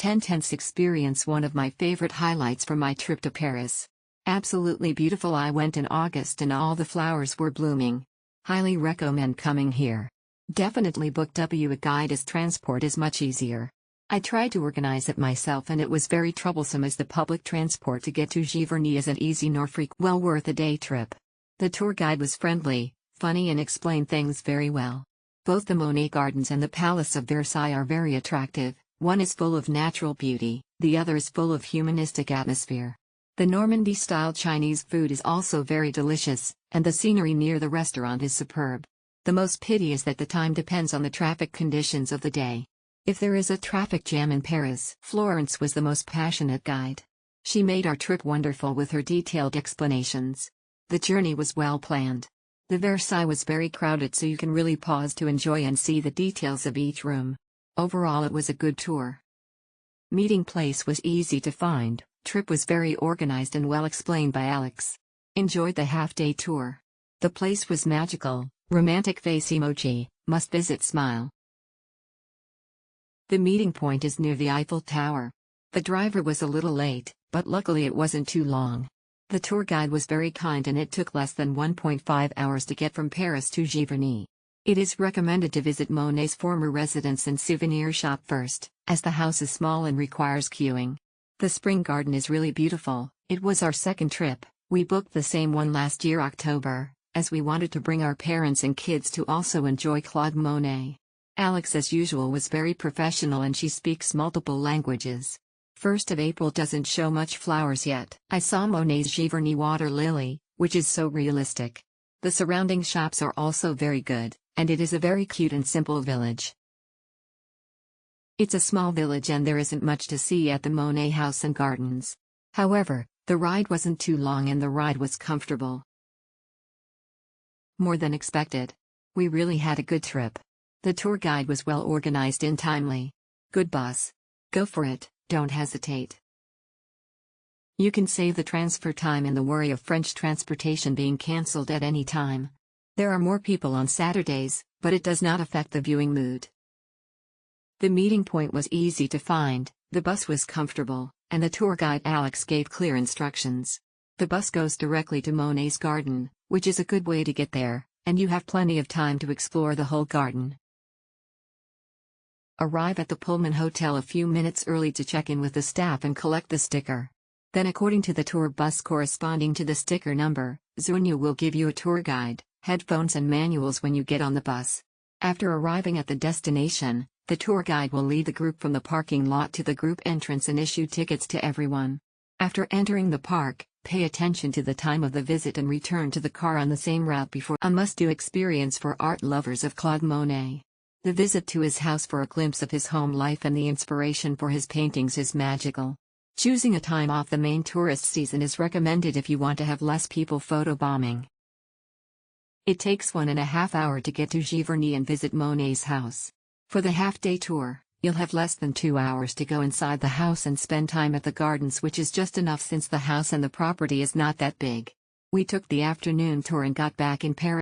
10/10 experience, one of my favorite highlights from my trip to Paris. Absolutely beautiful. I went in August and all the flowers were blooming. Highly recommend coming here. Definitely book a guide as transport is much easier. I tried to organize it myself and it was very troublesome as the public transport to get to Giverny isn't easy nor frequent. Well worth a day trip. The tour guide was friendly, funny and explained things very well. Both the Monet Gardens and the Palace of Versailles are very attractive. One is full of natural beauty, the other is full of humanistic atmosphere. The Normandy-style Chinese food is also very delicious, and the scenery near the restaurant is superb. The most pity is that the time depends on the traffic conditions of the day. If there is a traffic jam in Paris, Florence was the most passionate guide. She made our trip wonderful with her detailed explanations. The journey was well planned. The Versailles was very crowded, so you can really pause to enjoy and see the details of each room. Overall it was a good tour. Meeting place was easy to find, trip was very organized and well explained by Alex. Enjoyed the half-day tour. The place was magical, romantic face emoji, must visit smile. The meeting point is near the Eiffel Tower. The driver was a little late, but luckily it wasn't too long. The tour guide was very kind and it took less than 1.5 hours to get from Paris to Giverny. It is recommended to visit Monet's former residence and souvenir shop first, as the house is small and requires queuing. The spring garden is really beautiful. It was our second trip. We booked the same one last year October, as we wanted to bring our parents and kids to also enjoy Claude Monet. Alex as usual was very professional and she speaks multiple languages. 1st of April doesn't show much flowers yet. I saw Monet's Giverny water lily, which is so realistic. The surrounding shops are also very good, and it is a very cute and simple village. It's a small village and there isn't much to see at the Monet house and gardens. However, the ride wasn't too long and the ride was comfortable. More than expected. We really had a good trip. The tour guide was well organized and timely. Good bus. Go for it, don't hesitate. You can save the transfer time and the worry of French transportation being cancelled at any time. There are more people on Saturdays, but it does not affect the viewing mood. The meeting point was easy to find, the bus was comfortable, and the tour guide Alex gave clear instructions. The bus goes directly to Monet's garden, which is a good way to get there, and you have plenty of time to explore the whole garden. Arrive at the Pullman Hotel a few minutes early to check in with the staff and collect the sticker. Then according to the tour bus corresponding to the sticker number, Zunyu will give you a tour guide, headphones and manuals when you get on the bus. After arriving at the destination, the tour guide will lead the group from the parking lot to the group entrance and issue tickets to everyone. After entering the park, pay attention to the time of the visit and return to the car on the same route before. A must-do experience for art lovers of Claude Monet. The visit to his house for a glimpse of his home life and the inspiration for his paintings is magical. Choosing a time off the main tourist season is recommended if you want to have less people photobombing. It takes 1.5 hours to get to Giverny and visit Monet's house. For the half-day tour, you'll have less than 2 hours to go inside the house and spend time at the gardens, which is just enough since the house and the property is not that big. We took the afternoon tour and got back in Paris.